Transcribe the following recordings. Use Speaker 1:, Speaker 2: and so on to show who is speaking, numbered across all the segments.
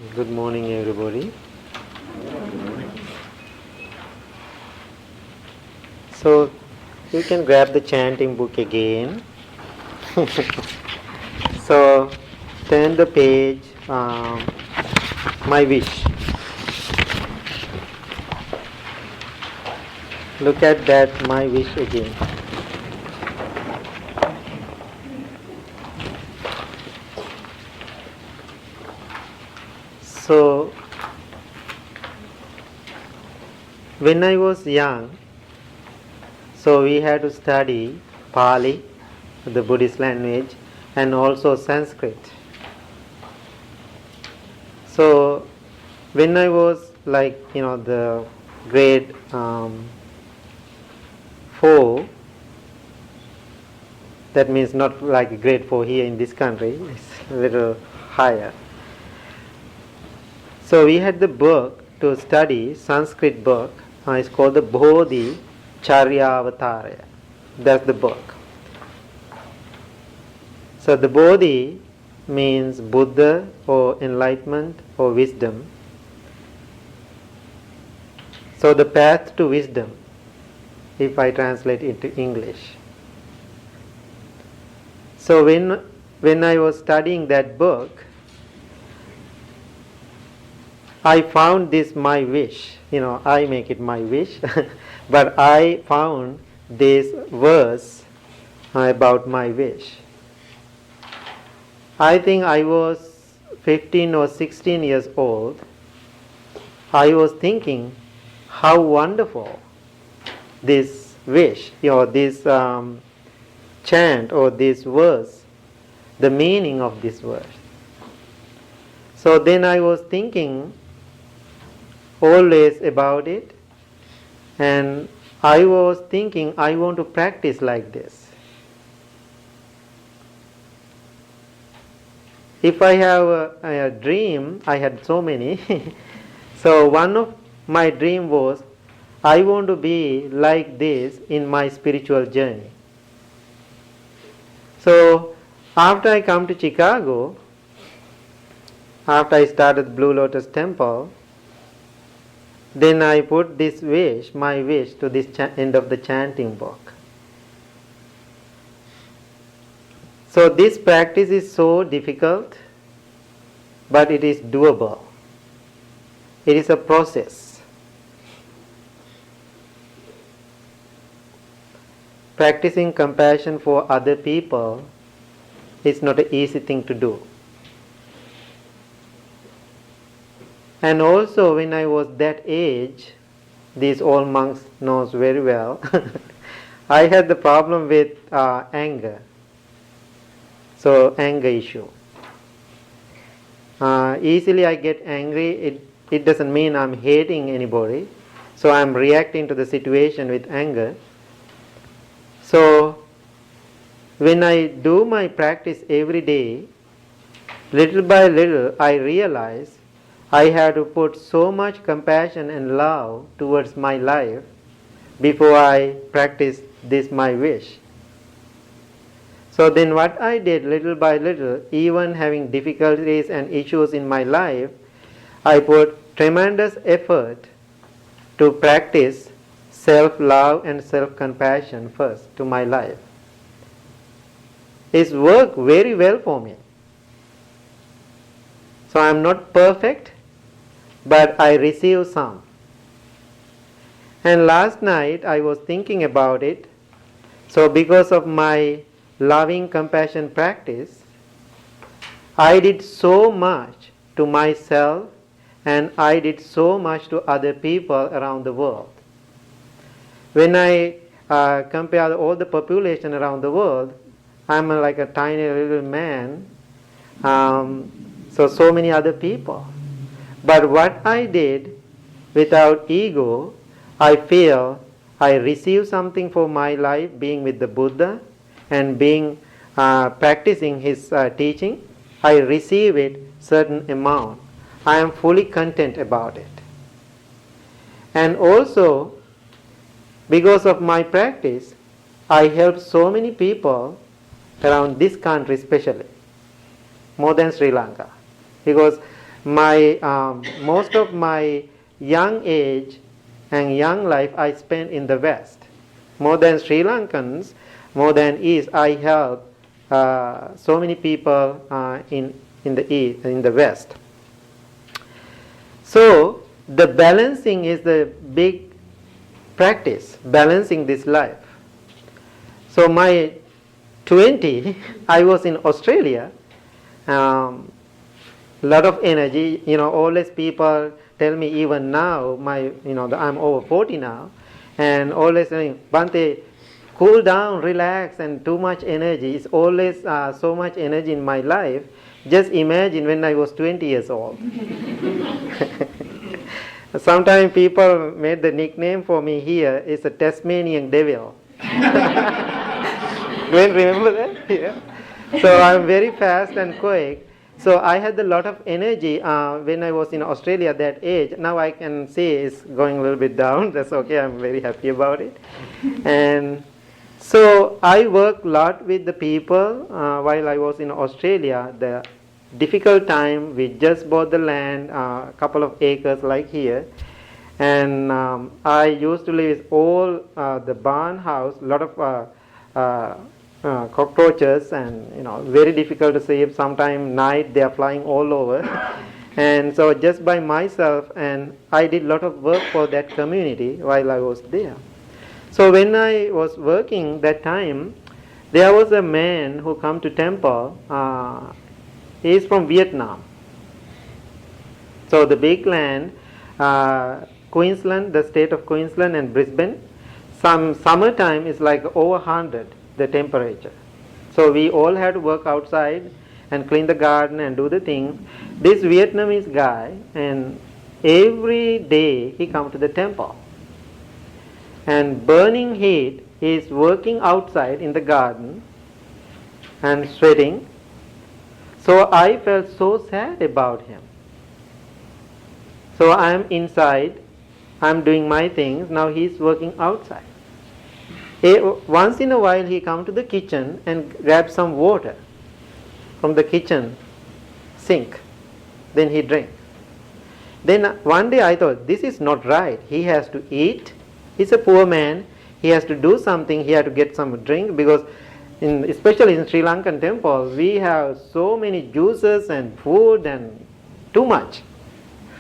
Speaker 1: Good morning, everybody. So, you can grab the chanting book again. So, turn the page, My Wish. Look at that, My Wish again. So, when I was young, so we had to study Pali, the Buddhist language, and also Sanskrit. So, when I was the grade 4, that means not like grade 4 here in this country, it's a little higher. So we had the book to study, Sanskrit book. It's called the Bodhi Charyavatara. That's the book. So the Bodhi means Buddha or enlightenment or wisdom. So the path to wisdom, if I translate into English. So when I was studying that book, I found this my wish. I make it my wish. But I found this verse about my wish. I think I was 15 or 16 years old. I was thinking how wonderful this wish, this chant or this verse, the meaning of this verse. So then I was thinking always about it, and I was thinking I want to practice like this. If I have a dream, I had so many. So one of my dream was I want to be like this in my spiritual journey. So after I come to Chicago, after I started Blue Lotus Temple, then I put this wish, my wish, to this end of the chanting book. So this practice is so difficult, but it is doable. It is a process. Practicing compassion for other people is not an easy thing to do. And also when I was that age, these old monks knows very well, I had the problem with anger. So anger issue. Easily I get angry. It doesn't mean I'm hating anybody. So I'm reacting to the situation with anger. So when I do my practice every day, little by little I realize I have to put so much compassion and love towards my life before I practice this my wish. So then what I did little by little, even having difficulties and issues in my life, I put tremendous effort to practice self-love and self-compassion first to my life. It's worked very well for me. So I'm not perfect, but I receive some. And last night I was thinking about it. So because of my loving compassion practice, I did so much to myself and I did so much to other people around the world. When I compare all the population around the world, I'm like a tiny little man. So many other people. But what I did without ego, I feel I receive something for my life being with the Buddha and being practicing his teaching. I receive it certain amount. I am fully content about it. And also, because of my practice, I help so many people around this country especially, more than Sri Lanka. Because Most of my young age and young life I spent in the West. More than Sri Lankans, more than East, I helped so many people in the East, in the West. So the balancing is the big practice, balancing this life. So my 20, I was in Australia. Lot of energy, always people tell me even now, I'm over 40 now, and always saying, Bhante, cool down, relax, and too much energy. It's always so much energy in my life. Just imagine when I was 20 years old. Sometimes people made the nickname for me here, it's a Tasmanian devil. Don't remember that? Yeah. So I'm very fast and quick. So I had a lot of energy when I was in Australia at that age. Now I can see it's going a little bit down. That's okay. I'm very happy about it. And so I worked a lot with the people while I was in Australia. The difficult time, we just bought the land, a couple of acres like here. And I used to live with all the barn house, a lot of cockroaches, and very difficult to see. Sometimes night they are flying all over. And so just by myself, and I did a lot of work for that community while I was there. So when I was working that time, there was a man who come to temple. He is from Vietnam. So the big land, Queensland, the state of Queensland and Brisbane, some summertime is like over 100 the temperature. So we all had to work outside and clean the garden and do the things. This Vietnamese guy, and every day he come to the temple. And burning heat, he is working outside in the garden and sweating. So I felt so sad about him. So I am inside, I am doing my things, now he is working outside. Once in a while he come to the kitchen and grab some water from the kitchen sink. Then he drink. Then one day I thought, this is not right. He has to eat. He's a poor man. He has to do something. He has to get some drink, because especially in Sri Lankan temple, we have so many juices and food and too much.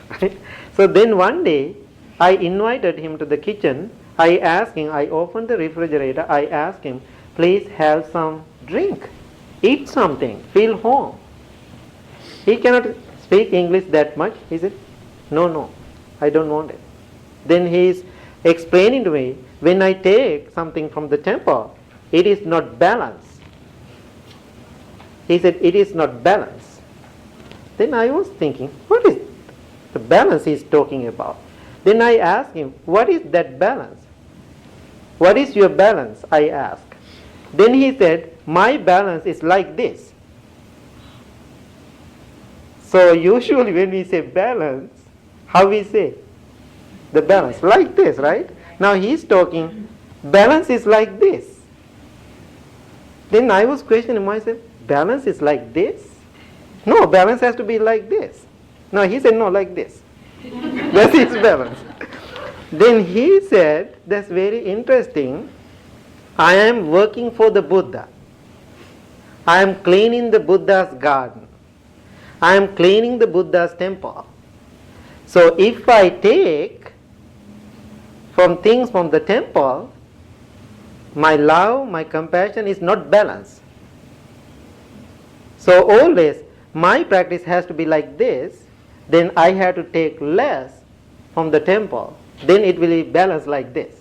Speaker 1: Right? So then one day I invited him to the kitchen. I asked him, I opened the refrigerator, I asked him, please have some drink, eat something, feel home. He cannot speak English that much. He said, no, I don't want it. Then he is explaining to me, when I take something from the temple, it is not balanced. He said, it is not balanced. Then I was thinking, what is the balance he is talking about? Then I asked him, what is that balance? What is your balance? I asked. Then he said, my balance is like this. So usually when we say balance, how we say? The balance, like this, right? Now he's talking, balance is like this. Then I was questioning myself, balance is like this? No, balance has to be like this. No, he said, no, like this. That's his balance. Then he said, that's very interesting, I am working for the Buddha. I am cleaning the Buddha's garden. I am cleaning the Buddha's temple. So if I take from things from the temple, my love, my compassion is not balanced. So always my practice has to be like this, then I have to take less from the temple. Then it will be balanced like this.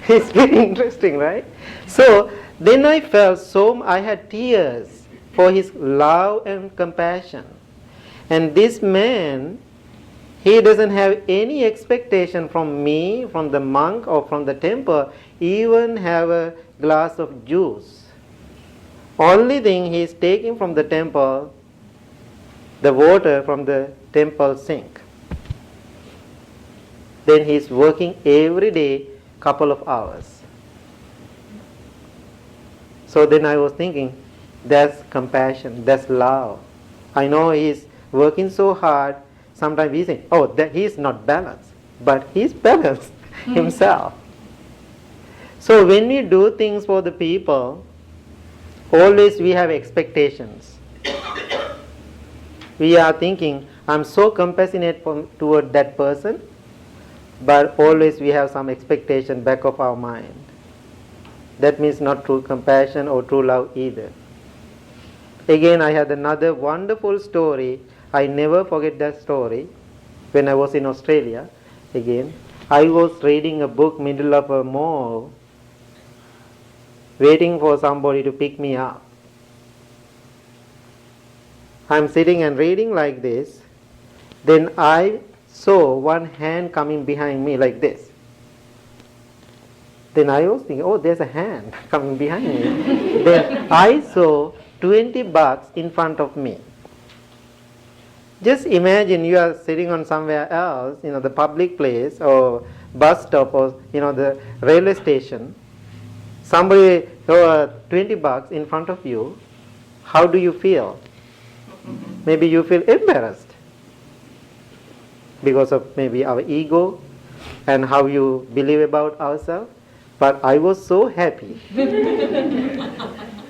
Speaker 1: It's very interesting, right? So then I felt I had tears for his love and compassion. And this man, he doesn't have any expectation from me, from the monk or from the temple, even have a glass of juice. Only thing he is taking from the temple, the water from the temple sink. Then he is working every day couple of hours. So then I was thinking, that's compassion, that's love. I know he is working so hard, sometimes we think, oh, that he is not balanced. But he is balanced himself. So when we do things for the people, always we have expectations. We are thinking, I'm so compassionate toward that person, but always we have some expectation back of our mind. That means not true compassion or true love either. Again, I had another wonderful story. I never forget that story. When I was in Australia, again, I was reading a book middle of a mall, waiting for somebody to pick me up. I'm sitting and reading like this. Then I saw one hand coming behind me like this. Then I was thinking, oh, there's a hand coming behind me. Then I saw $20 in front of me. Just imagine you are sitting on somewhere else, the public place or bus stop or, the railway station. Somebody throw $20 in front of you. How do you feel? Maybe you feel embarrassed because of maybe our ego and how you believe about ourselves. But I was so happy.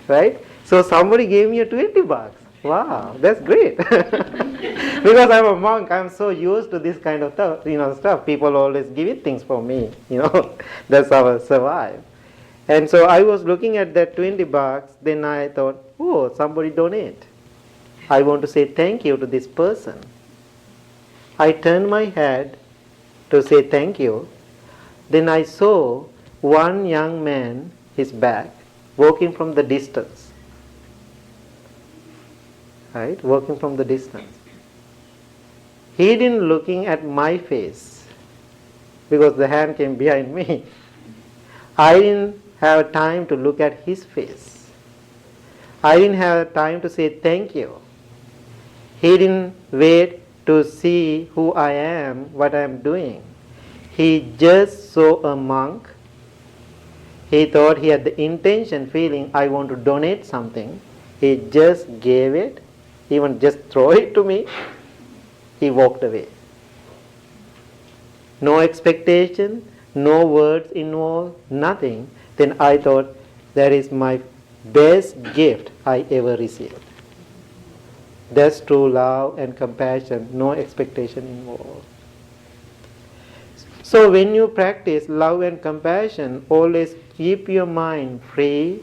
Speaker 1: Right? So somebody gave me a $20. Wow, that's great. Because I'm a monk, I'm so used to this kind of stuff. People always giving things for me. That's how I survive. And so I was looking at that $20. Then I thought, oh, somebody donate. I want to say thank you to this person. I turned my head to say thank you. Then I saw one young man, his back, walking from the distance. Right? Walking from the distance. He didn't looking at my face because the hand came behind me. I didn't have time to look at his face. I didn't have time to say thank you. He didn't wait to see who I am, what I am doing. He just saw a monk. He thought he had the intention, feeling, I want to donate something. He just gave it, even just throw it to me. He walked away. No expectation, no words involved, nothing. Then I thought, that is my best gift I ever received. That's true love and compassion, no expectation involved. So when you practice love and compassion, always keep your mind free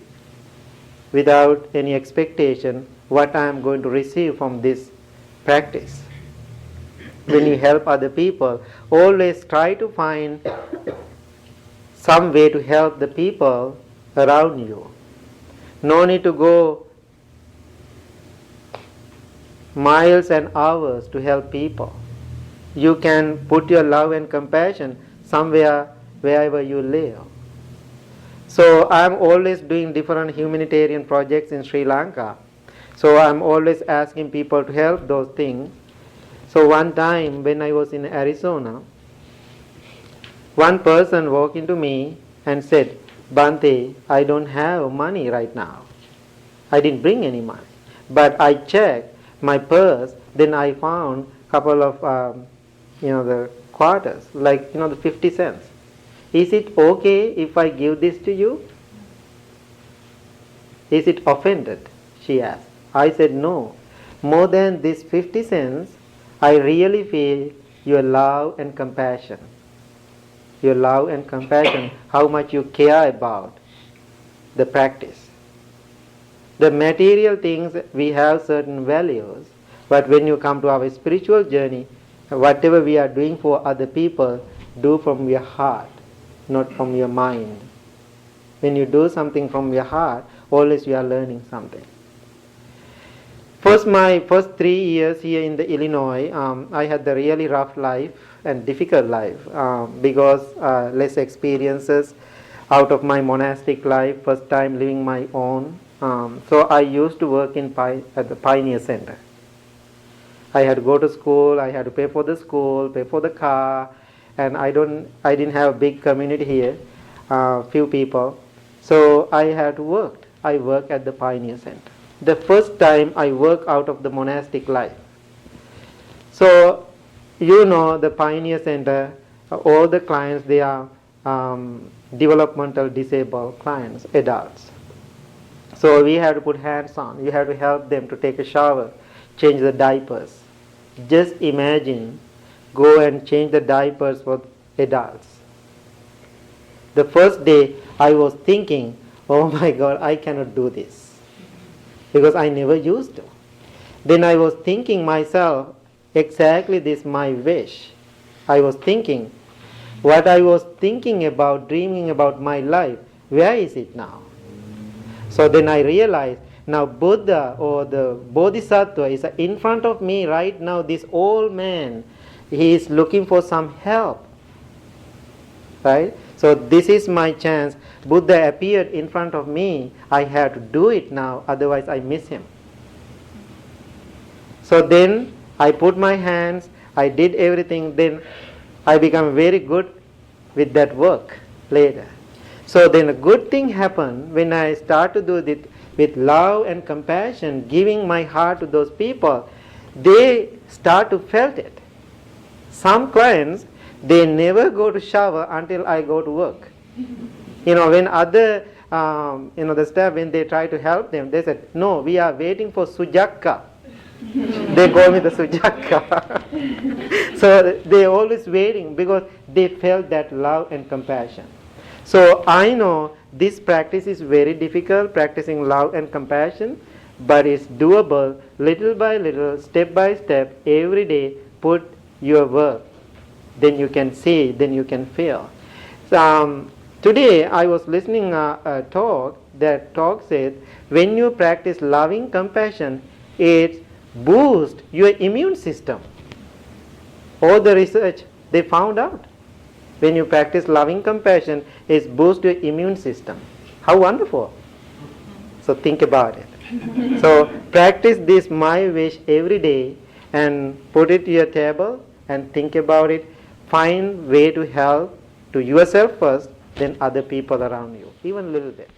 Speaker 1: without any expectation what I am going to receive from this practice. When you help other people, always try to find some way to help the people around you. No need to go miles and hours to help people. You can put your love and compassion somewhere, wherever you live. So I'm always doing different humanitarian projects in Sri Lanka. So I'm always asking people to help those things. So one time when I was in Arizona, one person walked into me and said, Bhante, I don't have money right now. I didn't bring any money. But I checked my purse, then I found a couple of, the quarters, like, the 50 cents. Is it okay if I give this to you? Is it offended? She asked. I said, no. More than this 50 cents, I really feel your love and compassion. Your love and compassion, how much you care about the practice. The material things, we have certain values, but when you come to our spiritual journey, whatever we are doing for other people, do from your heart, not from your mind. When you do something from your heart, always you are learning something. My first 3 years here in the Illinois, I had the really rough life and difficult life because less experiences out of my monastic life, first time living my own. So I used to work at the Pioneer Center. I had to go to school, I had to pay for the school, pay for the car, and I didn't have a big community here, few people. So I had to work. I worked at the Pioneer Center. The first time I worked out of the monastic life. So, the Pioneer Center, all the clients, they are developmental disabled clients, adults. So we have to put hands on. We have to help them to take a shower, change the diapers. Just imagine, go and change the diapers for adults. The first day I was thinking, oh my God, I cannot do this, because I never used to. Then I was thinking myself, exactly this my wish. I was thinking, what I was thinking about, dreaming about my life, where is it now? So then I realized, now Buddha or the Bodhisattva is in front of me right now. This old man, he is looking for some help. Right? So this is my chance. Buddha appeared in front of me. I have to do it now, otherwise I miss him. So then I put my hands, I did everything, then I become very good with that work later. So then a good thing happened when I start to do it with love and compassion, giving my heart to those people. They start to felt it. Some clients, they never go to shower until I go to work. When other, the staff, when they try to help them, they said, no, we are waiting for Sujaka. They call me the Sujaka. So they always waiting because they felt that love and compassion. So I know this practice is very difficult, practicing love and compassion, but it's doable little by little, step by step, every day. Put your work, then you can see, then you can feel. Today I was listening a talk. That talk said, when you practice loving compassion, it boosts your immune system. All the research, they found out. When you practice loving compassion, it boosts your immune system. How wonderful. So think about it. So practice this my wish every day and put it to your table and think about it. Find way to help to yourself first, then other people around you, even a little bit.